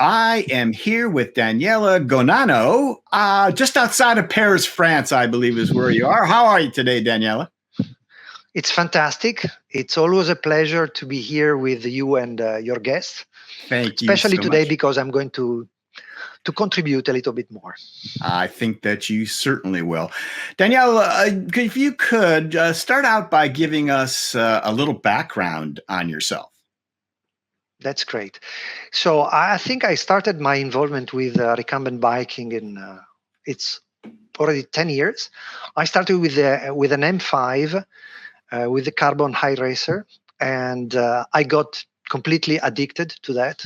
I am here with Daniele Gonano, just outside of Paris, France, I believe is where you are. How are you today, Daniele? It's fantastic. It's always a pleasure to be here with you and your guests. Thank you Especially so today much. because I'm going to contribute a little bit more. I think that you certainly will. Daniele, if you could start out by giving us a little background on yourself. That's great. So I think I started my involvement with recumbent biking in it's already 10 years. I started with an M5 with the carbon high racer, and I got completely addicted to that.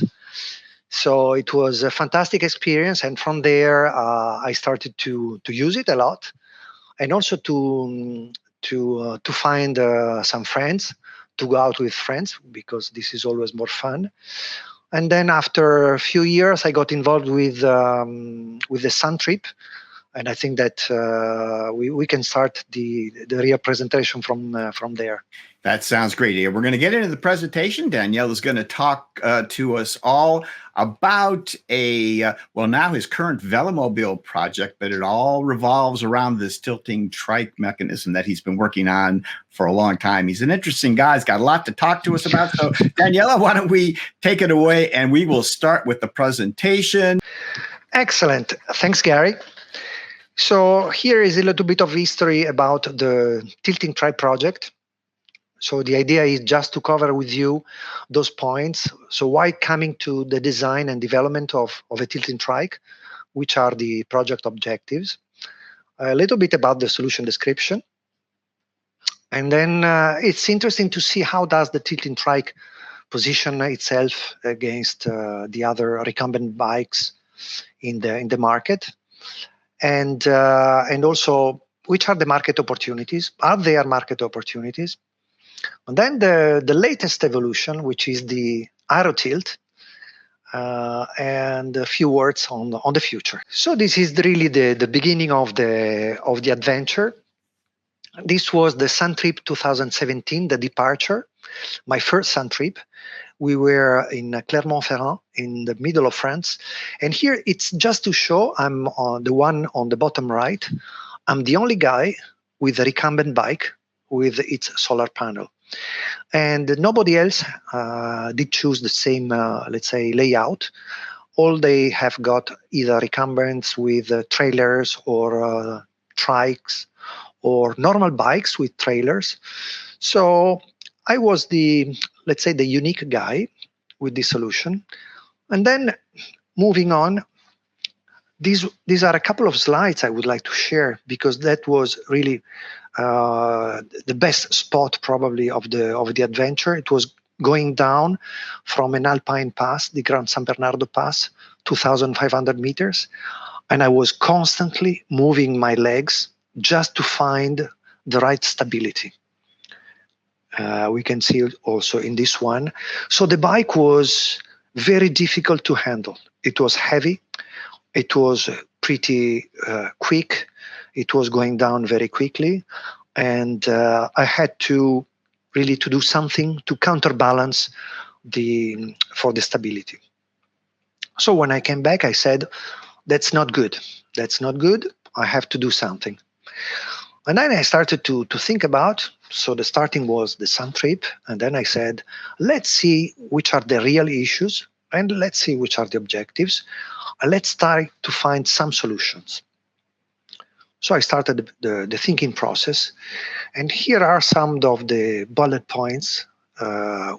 So it was a fantastic experience, and from there I started to use it a lot, and also to find some friends, to go out with friends, because this is always more fun. And then after a few years, I got involved with the Sun Trip, and I think that we can start the real presentation from there. That sounds great. We're going to get into the presentation. Daniele is going to talk to us all about now his current Velomobile project, but it all revolves around this tilting trike mechanism that he's been working on for a long time. He's an interesting guy. He's got a lot to talk to us about. So, Daniele, why don't we take it away, and we will start with the presentation. Excellent. Thanks, Gary. So here is a little bit of history about the tilting trike project. So the idea is just to cover with you those points. So why coming to the design and development of a tilting trike, which are the project objectives, a little bit about the solution description. And then it's interesting to see how does the tilting trike position itself against the other recumbent bikes in the market. And also, which are the market opportunities? Are there market opportunities? And then the latest evolution, which is the Aerotilt, and a few words on the future. So this is really the beginning of the adventure. This was the Sun Trip 2017, the departure, my first Sun Trip. We were in Clermont-Ferrand, in the middle of France. And here it's just to show, I'm the one on the bottom right. I'm the only guy with a recumbent bike with its solar panel. And nobody else did choose the same, let's say, layout. All they have got either recumbents with trailers or trikes or normal bikes with trailers. So I was let's say, the unique guy with this solution. And then moving on, these are a couple of slides I would like to share, because that was really the best spot probably of the adventure. It was going down from an alpine pass, the Gran San Bernardo Pass, 2,500 meters. And I was constantly moving my legs just to find the right stability. We can see it also in this one. So the bike was very difficult to handle. It was heavy. It was pretty quick. It was going down very quickly. And I had to really to do something to counterbalance for the stability. So when I came back, I said, that's not good. That's not good. I have to do something. And then I started to think about, so the starting was the Sun Trip, and then I said, let's see which are the real issues, and let's see which are the objectives, and let's try to find some solutions. So I started the thinking process, and here are some of the bullet points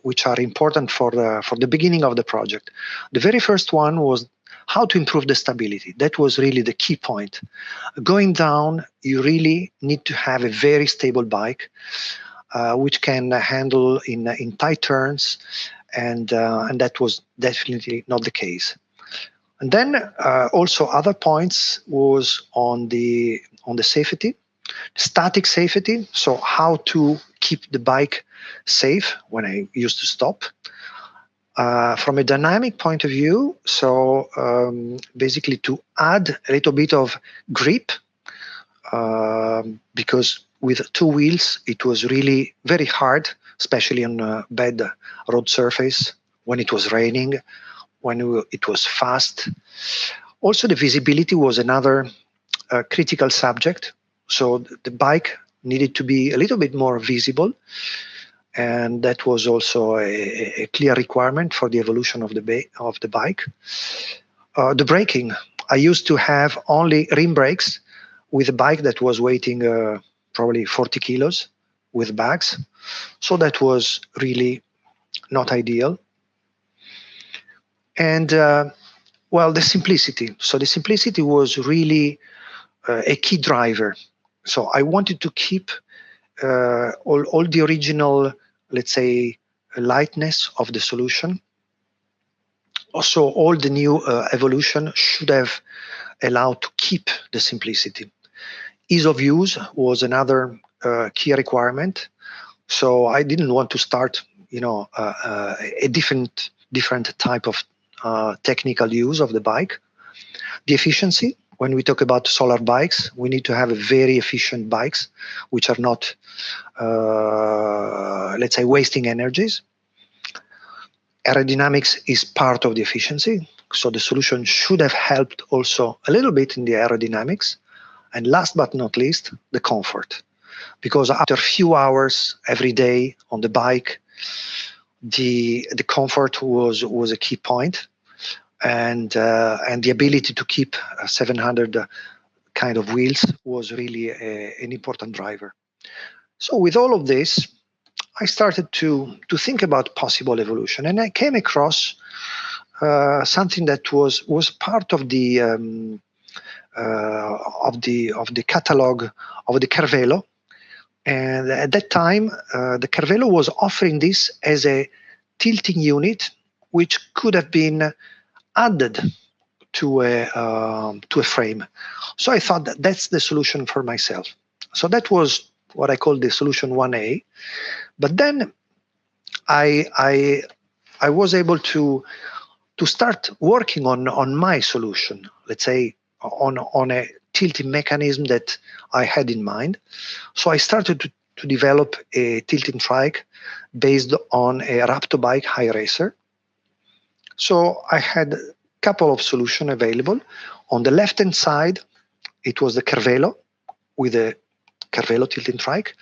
which are important for the beginning of the project. The very first one was how to improve the stability. That was really the key point. Going down, you really need to have a very stable bike, which can handle in tight turns, and that was definitely not the case. And then also other points was on the safety, static safety. So how to keep the bike safe when I used to stop. From a dynamic point of view, so basically to add a little bit of grip, because with two wheels, it was really very hard, especially on a bad road surface when it was raining, it was fast. Also, the visibility was another critical subject. So the bike needed to be a little bit more visible, and that was also a clear requirement for the evolution of the bike. The braking, I used to have only rim brakes with a bike that was weighing probably 40 kilos with bags. So that was really not ideal. And well, the simplicity. So the simplicity was really a key driver. So I wanted to keep all the original, let's say, lightness of the solution. Also, all the new evolution should have allowed to keep the simplicity. Ease of use was another key requirement. So I didn't want to start, a different type of technical use of the bike. The efficiency. When we talk about solar bikes, we need to have very efficient bikes, which are not, let's say, wasting energies. Aerodynamics is part of the efficiency, so the solution should have helped also a little bit in the aerodynamics. And last but not least, the comfort, because after a few hours every day on the bike, the comfort was a key point, and the ability to keep 700 kind of wheels was really an important driver. So with all of this, I started to think about possible evolution, and I came across something that was part of the catalog of the Cervelo. And at that time, the Cervelo was offering this as a tilting unit, which could have been added to a frame. So I thought that's the solution for myself. So that was what I call the solution 1A. But then I was able to start working on my solution, let's say on a tilting mechanism that I had in mind. So I started to develop a tilting trike based on a Raptor bike high racer. So I had a couple of solutions available. On the left-hand side, it was the Cervelo with a Cervelo tilting trike.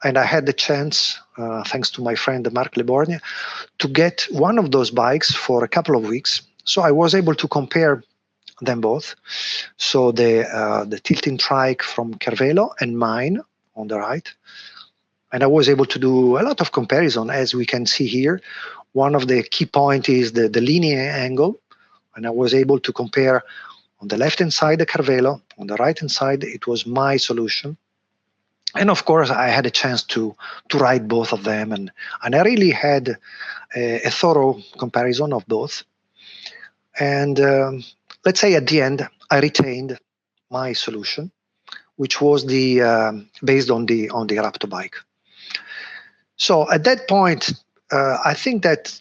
And I had the chance, thanks to my friend Mark Leborgne, to get one of those bikes for a couple of weeks. So I was able to compare them both. So the tilting trike from Cervelo and mine on the right. And I was able to do a lot of comparison, as we can see here. One of the key points is the linear angle. And I was able to compare on the left-hand side the Cervelo, on the right-hand side it was my solution. And of course, I had a chance to ride both of them, and I really had a thorough comparison of both. And let's say at the end, I retained my solution, which was the based on the Raptor bike. So at that point, I think that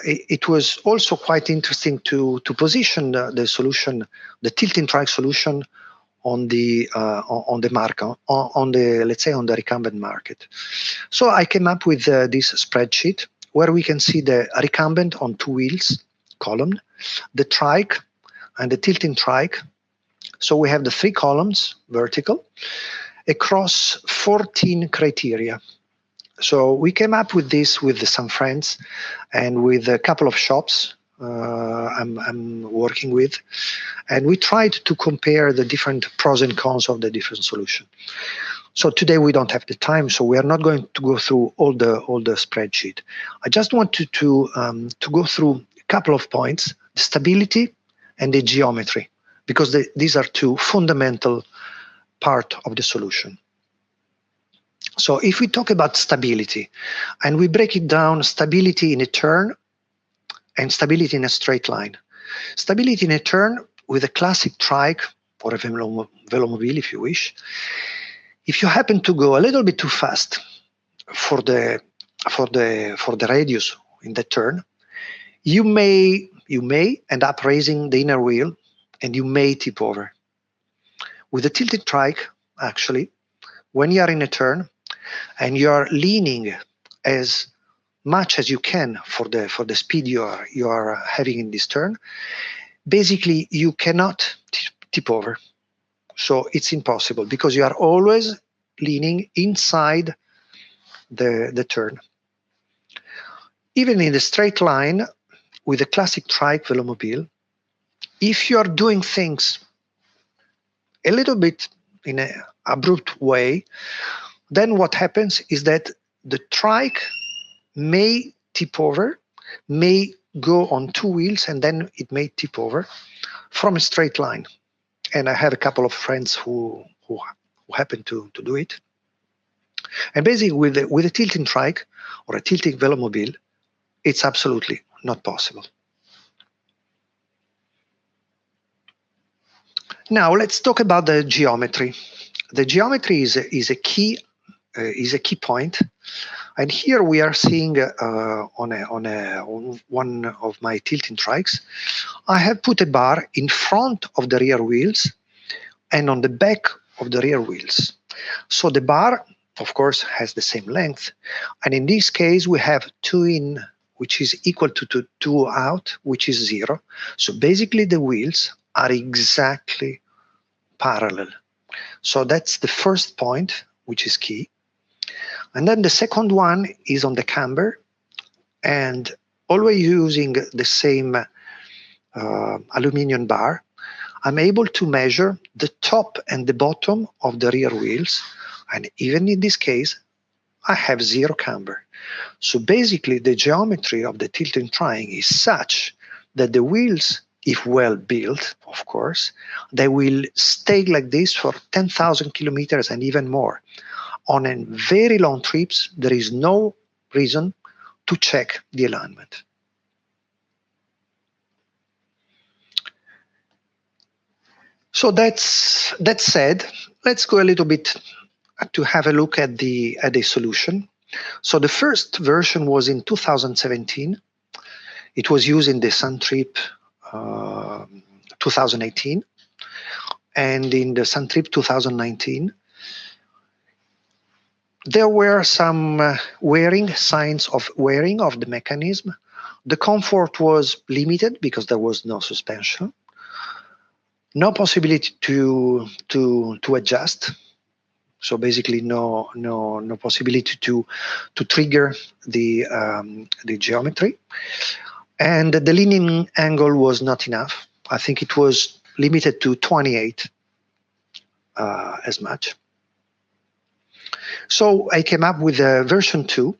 it was also quite interesting to position the solution, the tilting trike solution, on the market, on the, let's say, on the recumbent market. So I came up with this spreadsheet where we can see the recumbent on two wheels column, the trike and the tilting trike. So we have the three columns vertical across 14 criteria. So we came up with this with some friends and with a couple of shops I'm working with, and we tried to compare the different pros and cons of the different solution. So today we don't have the time, so we are not going to go through all the spreadsheet. I just want to go through a couple of points: the stability and the geometry, because these are two fundamental part of the solution. So if we talk about stability, and we break it down, stability in a turn and stability in a straight line. Stability in a turn with a classic trike or a velomobile, if you wish. If you happen to go a little bit too fast for the radius in the turn, you may end up raising the inner wheel and you may tip over. With a tilted trike, actually, when you are in a turn and you are leaning as much as you can for the speed you are having in this turn, basically you cannot tip over. So it's impossible because you are always leaning inside the turn. Even in the straight line with a classic trike Velomobile, if you are doing things a little bit in an abrupt way, then what happens is that the trike may tip over, may go on two wheels, and then it may tip over from a straight line. And I have a couple of friends who happen to do it. And basically, with a tilting trike or a tilting Velomobile, it's absolutely not possible. Now let's talk about the geometry. The geometry is a key point, and here we are seeing on one of my tilting trikes, I have put a bar in front of the rear wheels and on the back of the rear wheels. So the bar, of course, has the same length, and in this case we have 2 in, which is equal to 2 out, which is 0. So basically the wheels are exactly parallel. So that's the first point, which is key. And then the second one is on the camber, and always using the same aluminum bar, I'm able to measure the top and the bottom of the rear wheels, and even in this case, I have 0 camber. So basically the geometry of the tilting trike is such that the wheels, if well built, of course, they will stay like this for 10,000 kilometers and even more. On a very long trips, there is no reason to check the alignment. So that said, let's go a little bit to have a look at the solution. So the first version was in 2017. It was used in the Suntrip 2018 and in the Suntrip 2019. There were some signs of wearing of the mechanism. The comfort was limited because there was no suspension. No possibility to adjust. So basically, no possibility to trigger the geometry, and the leaning angle was not enough. I think it was limited to 28 as much. So I came up with version 2.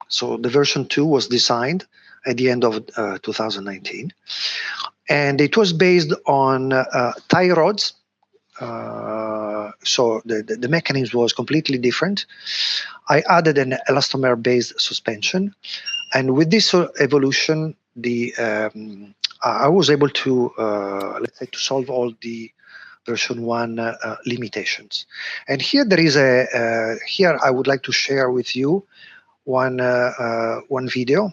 So the version 2 was designed at the end of 2019, and it was based on tie rods. So the mechanism was completely different. I added an elastomer-based suspension, and with this evolution, I was able to let's say to solve all the version 1 limitations. And here there is here I would like to share with you one video.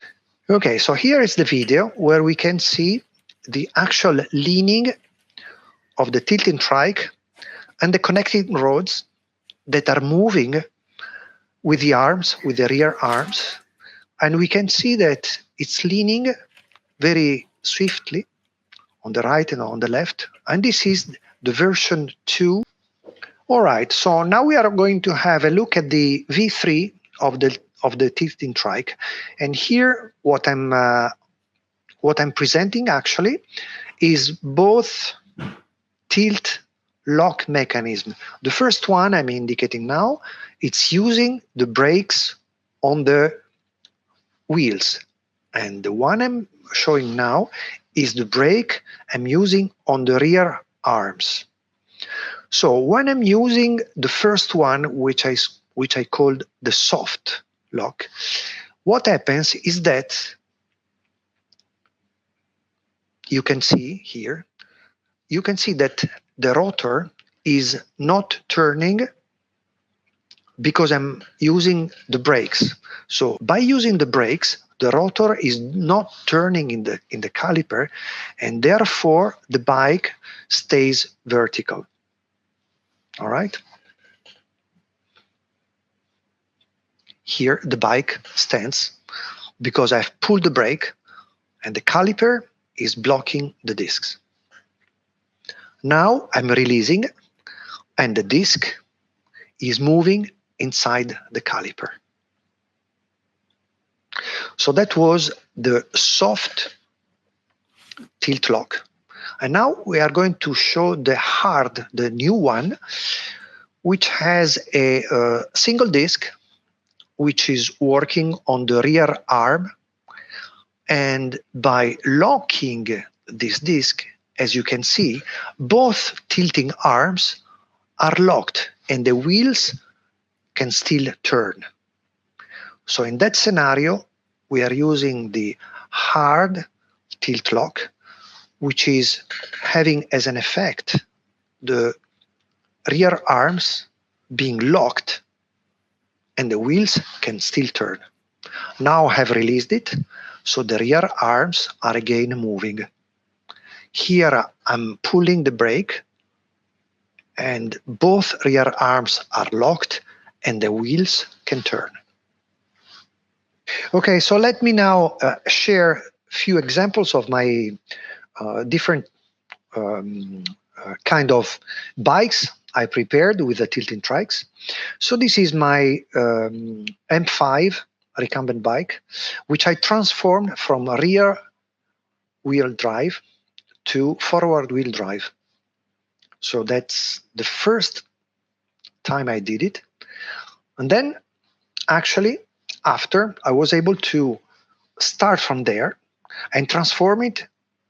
Okay, so here is the video where we can see the actual leaning of the tilting trike and the connecting rods that are moving with the arms, with the rear arms. And we can see that it's leaning very swiftly on the right and on the left. And this is the version 2. All right, so now we are going to have a look at the V3 of the tilting trike. And here what I'm presenting actually is both tilt lock mechanism. The first one I'm indicating now, it's using the brakes on the wheels. And the one I'm showing now is the brake I'm using on the rear arms. So when I'm using the first one, which I called the soft lock, what happens is that you can see here, you can see that the rotor is not turning because I'm using the brakes. So by using the brakes, the rotor is not turning in the caliper, and therefore the bike stays vertical. All right. Here the bike stands because I've pulled the brake and the caliper is blocking the discs. Now I'm releasing and the disc is moving inside the caliper. So that was the soft tilt lock. And now we are going to show the hard, the new one, which has a single disc, which is working on the rear arm. And by locking this disc, as you can see, both tilting arms are locked and the wheels can still turn. So in that scenario, we are using the hard tilt lock, which is having as an effect the rear arms being locked and the wheels can still turn. Now I have released it, so the rear arms are again moving. Here I'm pulling the brake and both rear arms are locked and the wheels can turn. Okay, so let me now share a few examples of my different kind of bikes I prepared with the tilting trikes. So this is my M5 recumbent bike, which I transformed from rear wheel drive to forward wheel drive. So that's the first time I did it. And then actually after I was able to start from there and transform it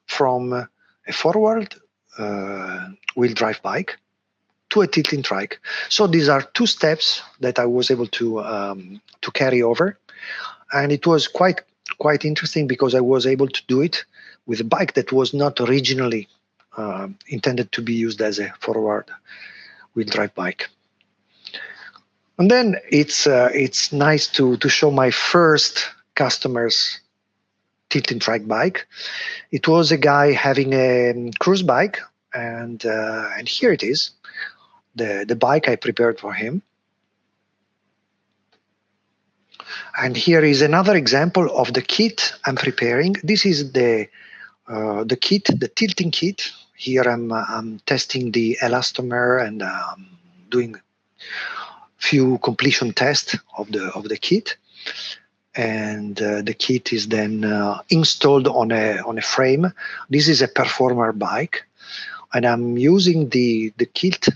from a forward wheel drive bike to a tilting trike. So these are two steps that I was able to carry over, and it was quite interesting because I was able to do it with a bike that was not originally intended to be used as a forward wheel drive bike. And then it's nice to show my first customer's tilting trike bike. It was a guy having a cruise bike, and here it is, the bike I prepared for him. And here is another example of the kit I'm preparing. This is the kit, the tilting kit. Here I'm testing the elastomer and doing few completion tests of the kit. And the kit is then installed on a frame. This is a performer bike, and I'm using the kit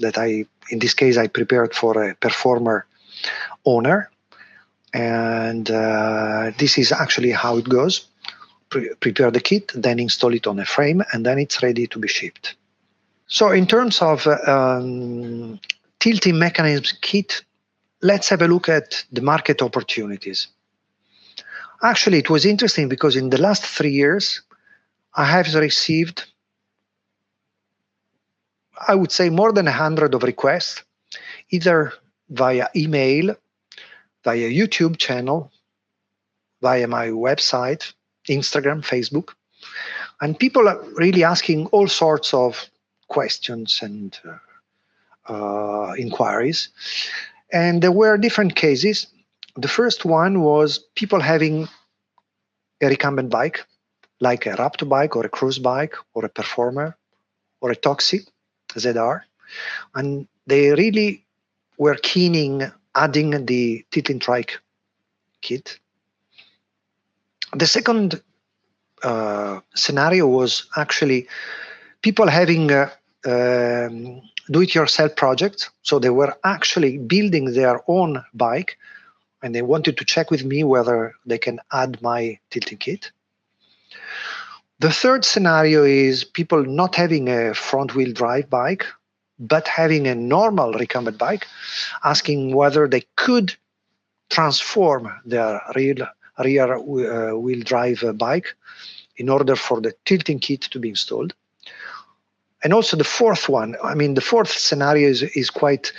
that in this case I prepared for a performer owner. And this is actually how it goes. Prepare the kit, then install it on a frame, and then it's ready to be shipped. So in terms of tilting mechanism kit, let's have a look at the market opportunities. Actually, it was interesting because in the last 3 years, I have received, I would say, more than 100 of requests, either via email, via YouTube channel, via my website, Instagram, Facebook. And people are really asking all sorts of questions and inquiries. And there were different cases. The first one was people having a recumbent bike, like a Raptor bike or a cruise bike or a performer or a Toxi ZR. And they really were keen in adding the tilting trike kit. The second scenario was actually people having do-it-yourself projects. So they were actually building their own bike, and they wanted to check with me whether they can add my tilting kit. The third scenario is people not having a front-wheel drive bike, but having a normal recumbent bike, asking whether they could transform their rear wheel drive bike in order for the tilting kit to be installed. And also the fourth one, I mean, the fourth scenario is quite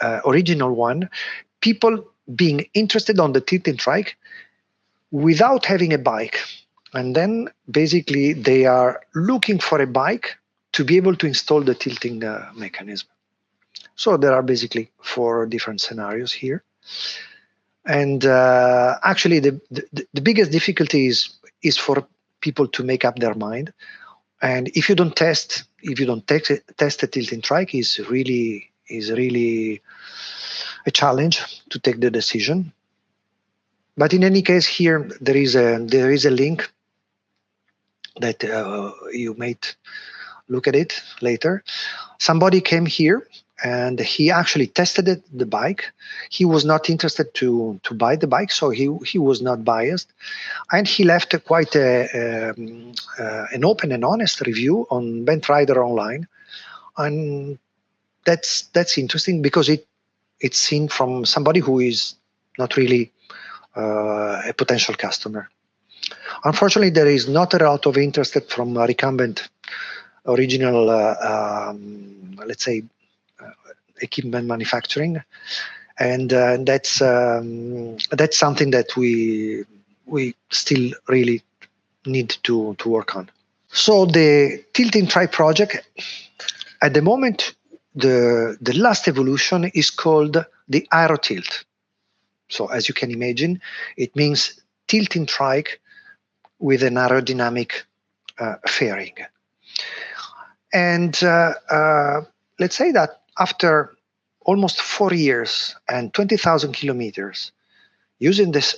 original one. People being interested on the tilting trike without having a bike. And then basically they are looking for a bike to be able to install the tilting mechanism. So there are basically 4 different scenarios here. And actually, the biggest difficulty is for people to make up their mind. And if you don't test a tilting trike, is really a challenge to take the decision. But in any case, here there is a link that you might look at it later. Somebody came here and he actually tested the bike. He was not interested to buy the bike, so he was not biased, and he left quite an open and honest review on Bent Rider Online, and that's interesting because it's seen from somebody who is not really a potential customer. Unfortunately, there is not a lot of interest from recumbent original, let's say, equipment manufacturing, and that's something that we still really need to work on. So the tilting trike project, at the moment, the last evolution is called the Aero Tilt. So as you can imagine, it means tilting trike with an aerodynamic fairing. And let's say that after almost 4 years and 20,000 kilometers using this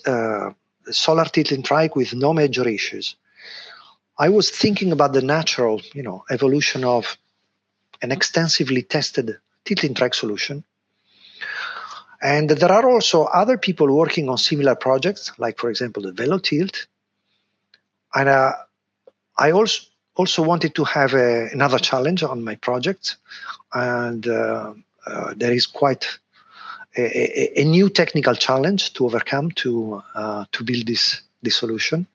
solar tilting trike with no major issues, I was thinking about the natural, evolution of an extensively tested tilting trike solution. And there are also other people working on similar projects, like, for example, the Velotilt. And I also wanted to have another challenge on my project. And there is quite a new technical challenge to overcome to build this solution.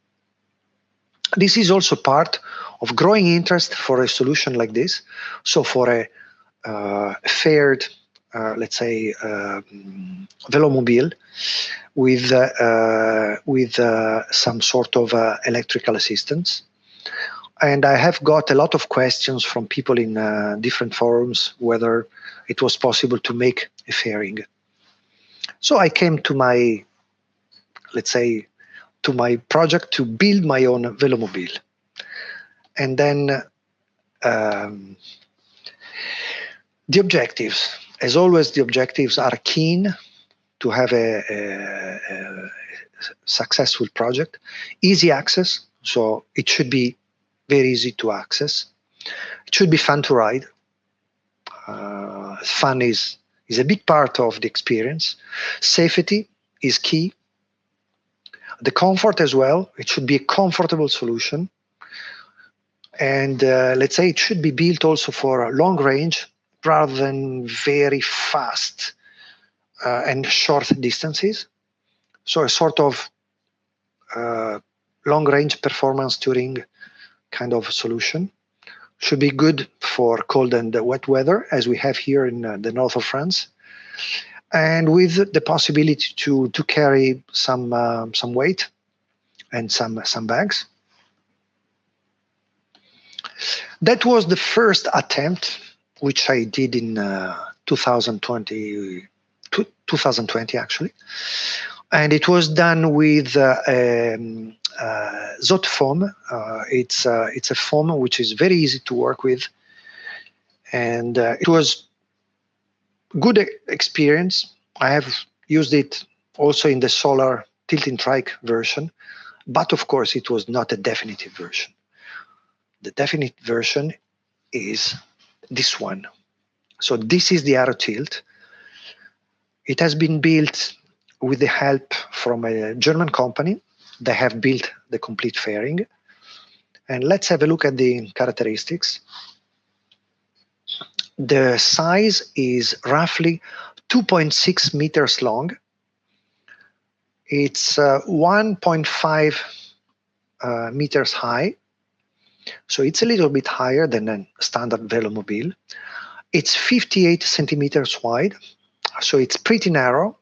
This is also part of growing interest for a solution like this. So for a faired, let's say, Velomobile with some sort of electrical assistance. And I have got a lot of questions from people in different forums whether it was possible to make a fairing. So I came to my, let's say, to my project to build my own Velomobile. And then the objectives, as always, the objectives are keen to have a successful project, easy access, so it should be very easy to access. It should be fun to ride. Fun is a big part of the experience. Safety is key. The comfort as well. It should be a comfortable solution. And let's say it should be built also for long range rather than very fast and short distances. So a sort of long range performance touring kind of solution. Should be good for cold and wet weather, as we have here in the north of France, and with the possibility to carry some weight and some bags. That was the first attempt, which I did in 2020 actually, and it was done with Zot foam. It's a foam which is very easy to work with, and it was good experience. I have used it also in the solar tilting trike version, but of course it was not a definitive version. The definite version is this one. So this is the Aero Tilt. It has been built with the help from a German company. They have built the complete fairing. And let's have a look at the characteristics. The size is roughly 2.6 meters long. It's 1.5 meters high. So it's a little bit higher than a standard Velomobile. It's 58 centimeters wide. So it's pretty narrow.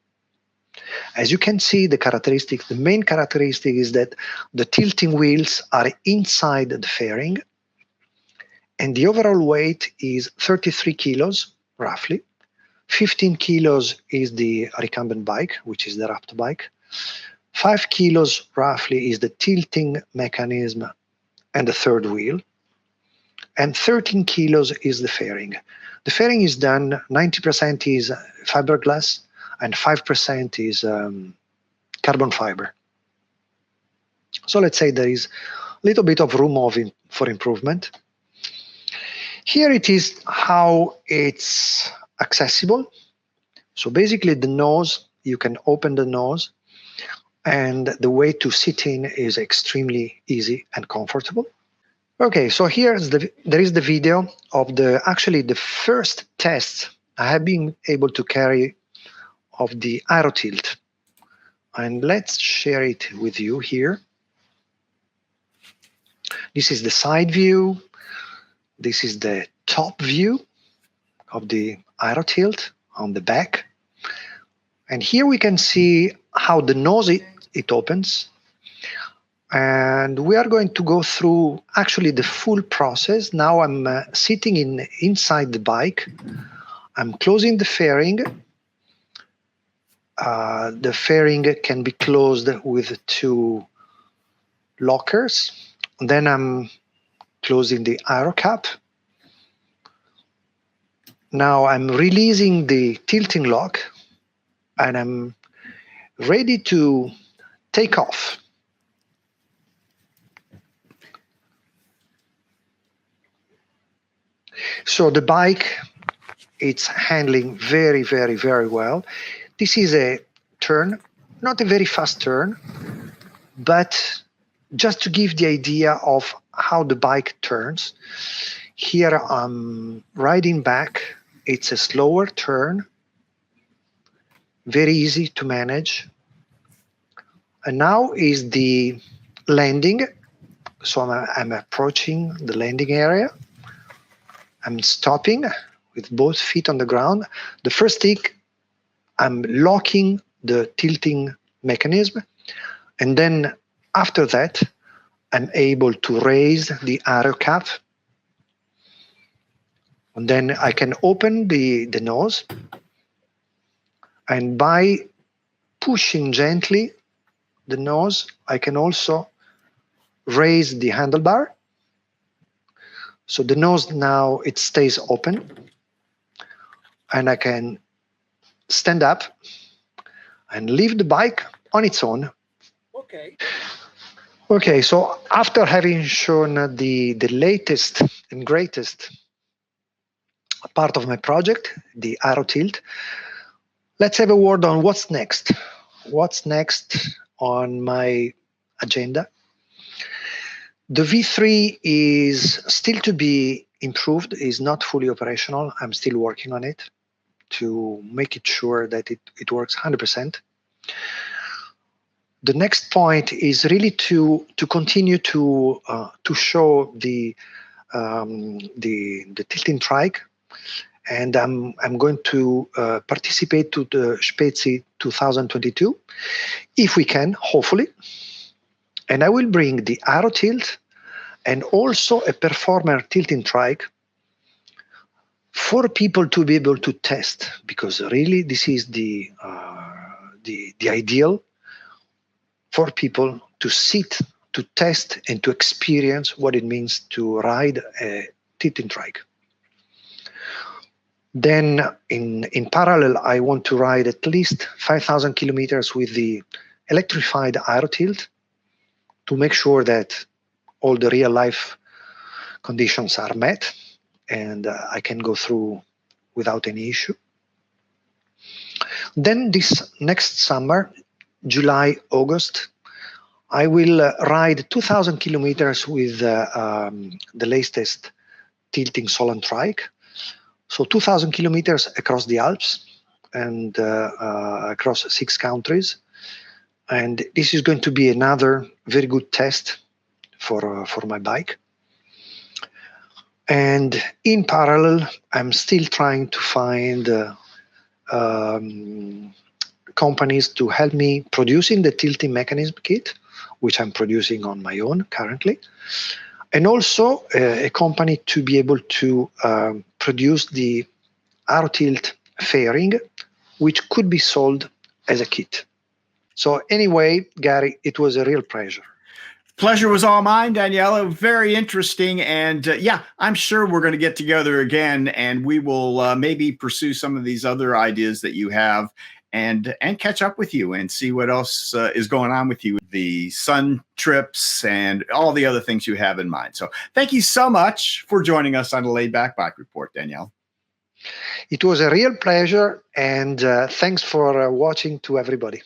As you can see, the main characteristic is that the tilting wheels are inside the fairing, and the overall weight is 33 kilos, roughly, 15 kilos is the recumbent bike, which is the wrapped bike. 5 kilos roughly is the tilting mechanism and the third wheel. And 13 kilos is the fairing. The fairing is done, 90% is fiberglass and 5% is carbon fiber. So let's say there is a little bit of room for improvement. Here it is how it's accessible. So basically the nose, you can open the nose, and the way to sit in is extremely easy and comfortable. Okay, so there is the video of the first tests I have been able to carry of the Aero Tilt. And let's share it with you here. This is the side view. This is the top view of the Aero Tilt on the back. And here we can see how the nose it opens. And we are going to go through actually the full process. Now I'm sitting inside the bike. I'm closing the fairing. The fairing can be closed with 2 lockers. Then I'm closing the aero cap. Now I'm releasing the tilting lock and I'm ready to take off. So the bike, it's handling very, very, very well. This is a turn, not a very fast turn, but just to give the idea of how the bike turns. Here I'm riding back. It's a slower turn, very easy to manage. And now is the landing. So I'm approaching the landing area. I'm stopping with both feet on the ground. The first stick, I'm locking the tilting mechanism. And then after that, I'm able to raise the aero cap. And then I can open the nose. And by pushing gently the nose, I can also raise the handlebar. So the nose now, it stays open. And I can stand up and leave the bike on its own. Okay, so after having shown the latest and greatest part of my project, the Aero Tilt, let's have a word on what's next. What's next on my agenda? The V3 is still to be improved, is not fully operational. I'm still working on it to make it sure that it works 100%. The next point is really to continue to show the tilting trike, and I'm going to participate to the Spezi 2022, if we can, hopefully. And I will bring the Aero Tilt and also a performer tilting trike for people to be able to test, because really this is the ideal for people to sit, to test, and to experience what it means to ride a tilting trike. Then in parallel, I want to ride at least 5,000 kilometers with the electrified Aero Tilt to make sure that all the real life conditions are met and I can go through without any issue. Then this next summer, July, August, I will ride 2,000 kilometers with the latest tilting Solon trike. So 2,000 kilometers across the Alps and across 6 countries. And this is going to be another very good test for my bike. And in parallel, I'm still trying to find companies to help me producing the tilting mechanism kit, which I'm producing on my own currently, and also a company to be able to produce the Aerotilt fairing, which could be sold as a kit. So anyway, Gary, it was a real pleasure. Pleasure was all mine, Daniele. Very interesting. And yeah, I'm sure we're going to get together again, and we will maybe pursue some of these other ideas that you have and catch up with you and see what else is going on with you, the sun trips and all the other things you have in mind. So thank you so much for joining us on the Laid Back Bike Report, Daniele. It was a real pleasure, and thanks for watching to everybody.